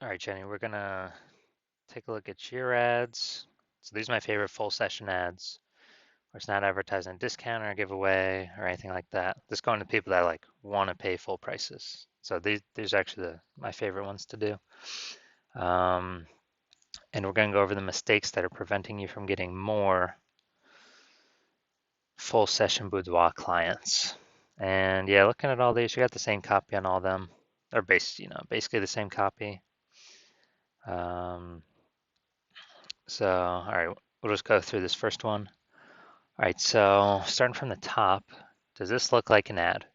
All right, Jenny, we're gonna take a look at your ads. So these are my favorite full session ads, where it's not advertising a discount or a giveaway or anything like that. This going to people that like want to pay full prices. So these are actually my favorite ones to do. Um, and we're gonna go over the mistakes that are preventing you from getting more full session boudoir clients. And yeah, looking at all these, you got the same copy on all of them. They're basically the same copy. Um, so all right, we'll just go through this first one. All right, so starting from the top, does this look like an ad?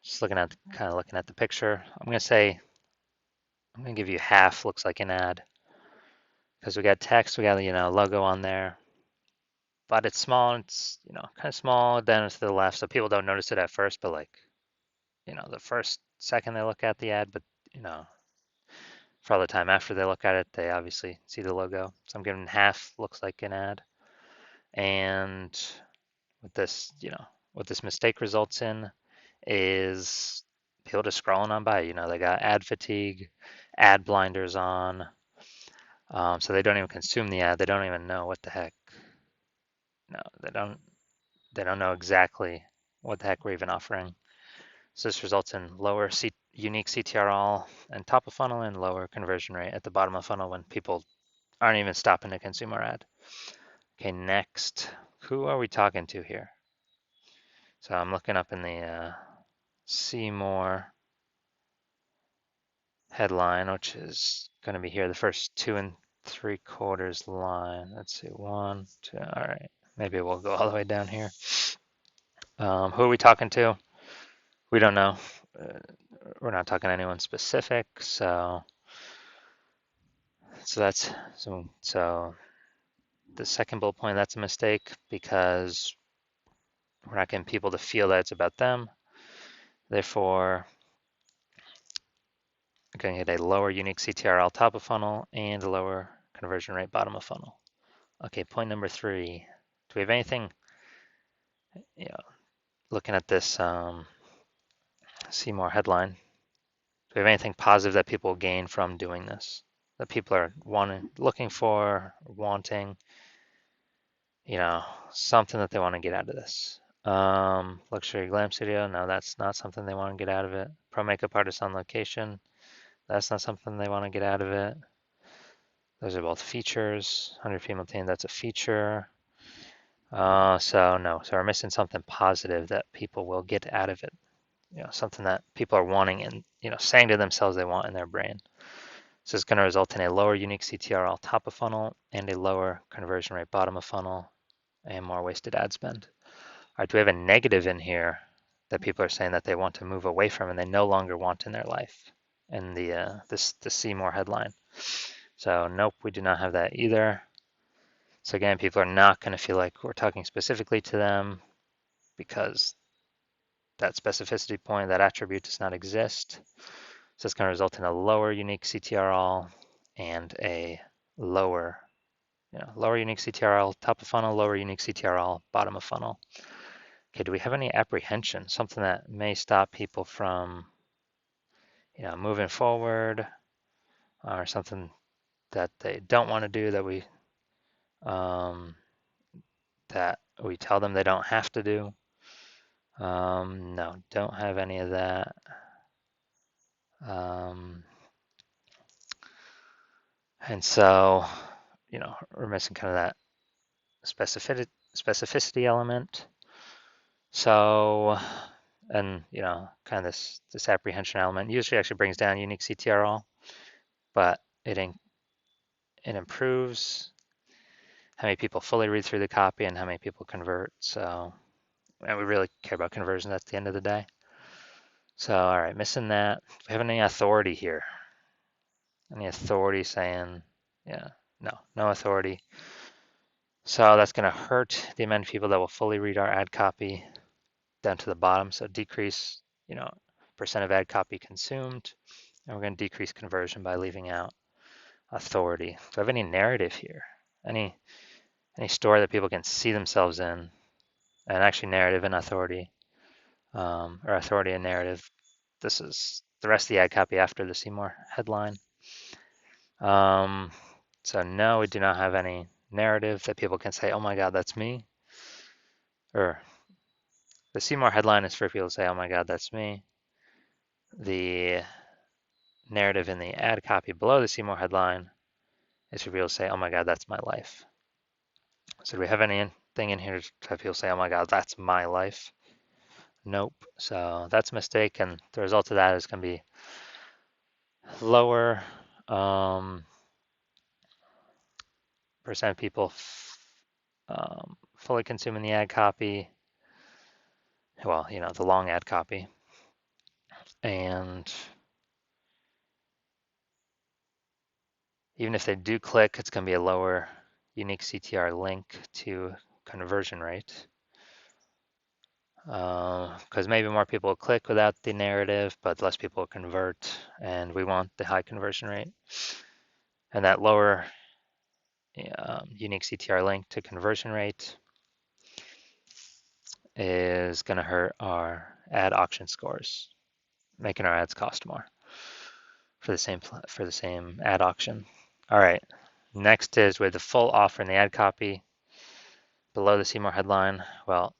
Just kind of looking at the picture. I'm gonna give you half looks like an ad because we got text, we got logo on there, but it's small. It's kind of small down to the left, so people don't notice it at first, but like the first second they look at the ad, but you know for all the time after they look at it, they obviously see the logo. So I'm giving half looks like an ad, and with this, what this mistake results in is people just scrolling on by. They got ad fatigue, ad blinders on, so they don't even consume the ad. They don't even know what the heck. No, they don't. They don't know exactly what the heck we're even offering. So this results in lower unique CTRL and top of funnel and lower conversion rate at the bottom of funnel when people aren't even stopping to consume our ad. Okay, next, who are we talking to here? So I'm looking up in the see more headline, which is going to be here, the first 2 3/4 line. Let's see, 1, 2. All right, maybe we'll go all the way down here. Who are we talking to? We don't know. Uh, we're not talking to anyone specific, so that's so the second bullet point, that's a mistake because we're not getting people to feel that it's about them. Therefore, we're going to get a lower unique CTRL top of funnel and a lower conversion rate bottom of funnel. Okay, point number 3. Do we have anything, looking at this see more headline, do we have anything positive that people gain from doing this? That people are looking for, wanting, something that they want to get out of this. Luxury glam studio, no, that's not something they want to get out of it. Pro makeup artist on location, that's not something they want to get out of it. Those are both features. 100 female team, that's a feature. So no, so we're missing something positive that people will get out of it. Something that people are wanting and saying to themselves they want in their brain. So it's going to result in a lower unique CTRL top of funnel and a lower conversion rate bottom of funnel and more wasted ad spend. All right, do we have a negative in here that people are saying that they want to move away from and they no longer want in their life in the see more headline? So nope, we do not have that either. So again, people are not going to feel like we're talking specifically to them because that specificity point, that attribute does not exist. So it's going to result in a lower unique CTRL and a lower, lower unique CTRL top of funnel, lower unique CTRL bottom of funnel. Okay, do we have any apprehension, something that may stop people from, moving forward, or something that they don't want to do um, that we tell them they don't have to do? No, don't have any of that. Um, and so, we're missing kind of that specificity element. So, and kind of this apprehension element usually actually brings down unique CTRL, but it improves how many people fully read through the copy and how many people convert. So, and we really care about conversion at the end of the day. So, all right, missing that. Do we have any authority here? Any authority saying, yeah, no authority. So that's going to hurt the amount of people that will fully read our ad copy down to the bottom. So decrease, percent of ad copy consumed. And we're going to decrease conversion by leaving out authority. Do I have any narrative here? Any story that people can see themselves in? And actually narrative and authority, or authority and narrative. This is the rest of the ad copy after the Seymour headline. Um, so no, we do not have any narrative that people can say, oh my God, that's me. Or the Seymour headline is for people to say, oh my God, that's me. The narrative in the ad copy below the Seymour headline is for people to say, oh my God, that's my life. So do we have anything in here to have people say, oh my God, that's my life? Nope. So that's a mistake, and the result of that is going to be lower percent of people fully consuming the ad copy. Well, the long ad copy. And even if they do click, it's going to be a lower unique CTR link to conversion rate. Because maybe more people will click without the narrative, but less people will convert, and we want the high conversion rate. And that lower unique CTR link to conversion rate is going to hurt our ad auction scores, making our ads cost more for the same ad auction. All right, next is with the full offer in the ad copy below the Seymour headline. Well,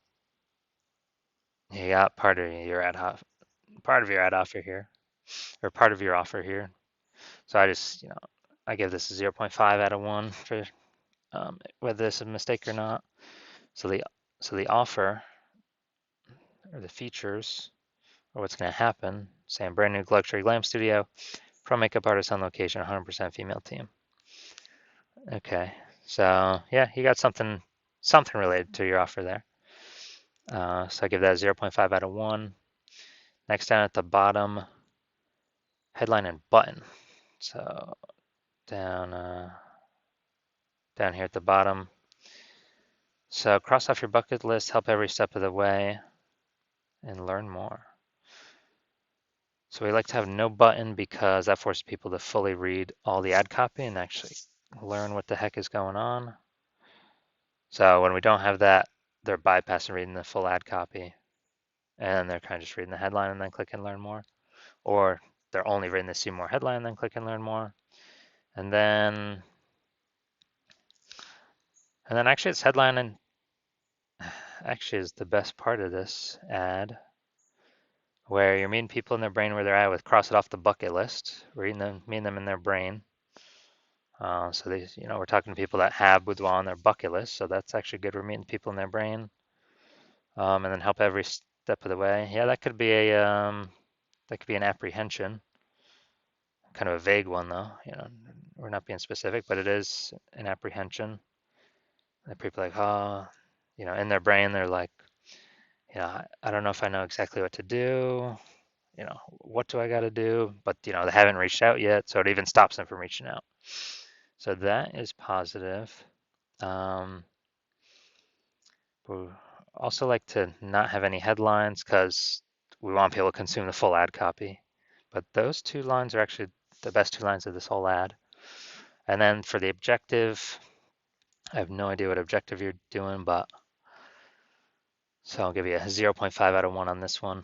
you got part of your ad offer here, or part of your offer here. So I give this a 0.5 out of 1 for whether this is a mistake or not. So the offer or the features or what's going to happen, say I'm brand new luxury glam studio, pro makeup artist on location, 100% female team. Okay, so yeah, you got something related to your offer there. So I give that a 0.5 out of 1. Next down at the bottom, headline and button. So down here at the bottom. So cross off your bucket list, help every step of the way, and learn more. So we like to have no button because that forces people to fully read all the ad copy and actually learn what the heck is going on. So when we don't have that, they're bypassing reading the full ad copy, and they're kind of just reading the headline and then click and learn more. Or they're only reading the see more headline and then click and learn more. And then actually it's headline and actually is the best part of this ad, where you're meeting people in their brain where they're at with cross it off the bucket list, meeting them in their brain. So these, we're talking to people that have Boudoir on their bucket list, so that's actually good. We're meeting people in their brain, and then help every step of the way. Yeah, that could be an apprehension, kind of a vague one though. We're not being specific, but it is an apprehension. That people are like, oh, in their brain, they're like, I don't know if I know exactly what to do. What do I got to do? But they haven't reached out yet, so it even stops them from reaching out. So that is positive. We also like to not have any headlines because we want people to consume the full ad copy. But those 2 lines are actually the best 2 lines of this whole ad. And then for the objective, I have no idea what objective you're doing, but so I'll give you a 0.5 out of 1 on this one.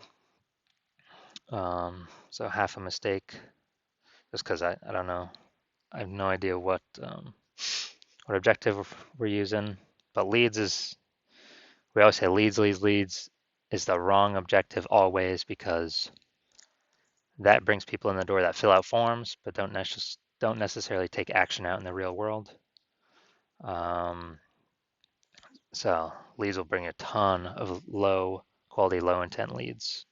So half a mistake, just because I don't know. I have no idea what objective we're using. But we always say leads is the wrong objective always, because that brings people in the door that fill out forms but don't necessarily take action out in the real world. So leads will bring a ton of low quality, low intent leads,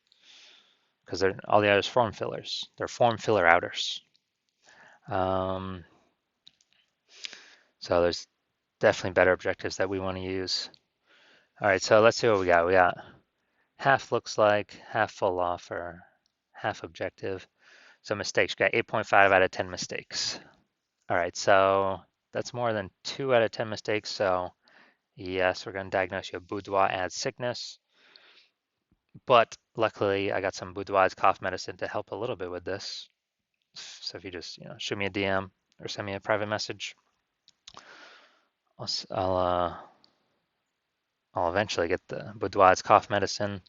because all the others form fillers. They're form filler outers. So there's definitely better objectives that we want to use. All right, so let's see what we got. We got half looks like, half full offer, half objective. So mistakes, we got 8.5 out of 10 mistakes. All right, so that's more than 2 out of 10 mistakes. So yes, we're going to diagnose you with Boudoir ad sickness. But luckily, I got some Boudoir's cough medicine to help a little bit with this. So if you just shoot me a DM or send me a private message, I'll eventually get the Boudoir's cough medicine.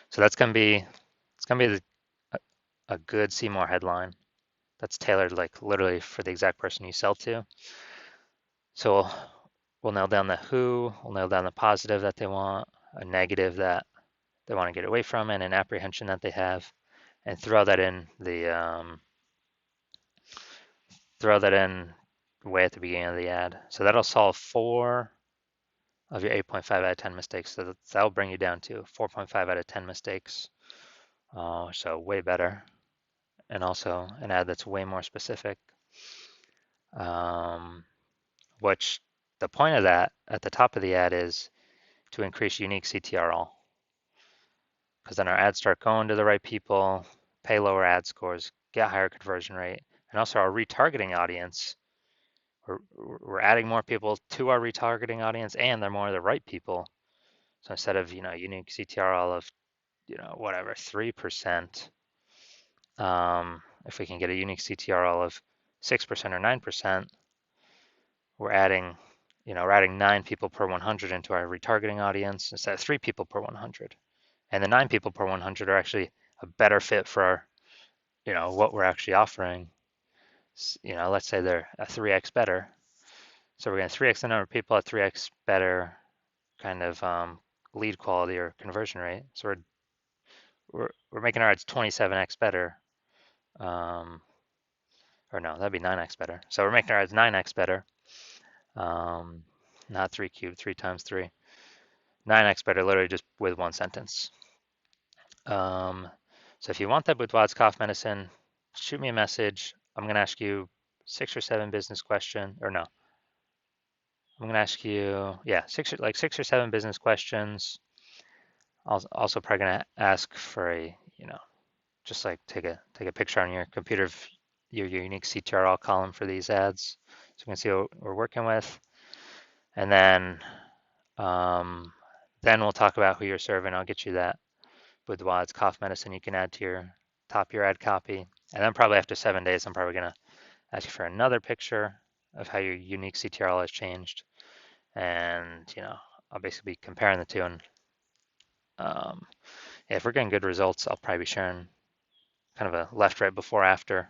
So it's gonna be a good see more headline that's tailored like literally for the exact person you sell to. So we'll nail down the who, we'll nail down the positive that they want, a negative that they want to get away from, and an apprehension that they have, and throw that in way at the beginning of the ad. So that'll solve 4 of your 8.5 out of 10 mistakes. So that'll bring you down to 4.5 out of 10 mistakes. So way better. And also an ad that's way more specific. Which the point of that at the top of the ad is to increase unique CTRL. Because then our ads start going to the right people, pay lower ad scores, get higher conversion rate, and also our retargeting audience. We're adding more people to our retargeting audience, and they're more the right people. So instead of unique CTRL of whatever 3%, if we can get a unique CTRL of 6% or 9%, we're adding 9 people per 100 into our retargeting audience instead of 3 people per 100. And the 9 people per 100 are actually a better fit for our, what we're actually offering. Let's say they're a 3x better. So we're going to 3x the number of people at 3x better kind of lead quality or conversion rate. So we're making our ads 27x better. Or no, that'd be 9x better. So we're making our ads 9x better. Not 3 cubed, 3 times 3. 9x better, literally just with one sentence. So if you want that Boudoir's cough medicine, shoot me a message. I'm going to ask you 6 or 7 business questions, or no, I'm going to ask you, yeah, 6 or 7 business questions. I'll also probably going to ask for a, just like take a picture on your computer of your unique CTRL column for these ads, so you can see what we're working with, and then we'll talk about who you're serving. I'll get you that Boudoir's cough medicine you can add to your top of your ad copy, and then probably after 7 days, I'm probably going to ask you for another picture of how your unique CTRL has changed, and I'll basically be comparing the two, and if we're getting good results, I'll probably be sharing kind of a left, right, before, after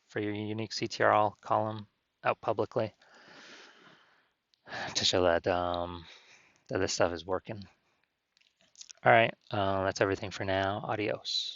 for your unique CTRL column out publicly to show that that this stuff is working. All right, that's everything for now. Adios.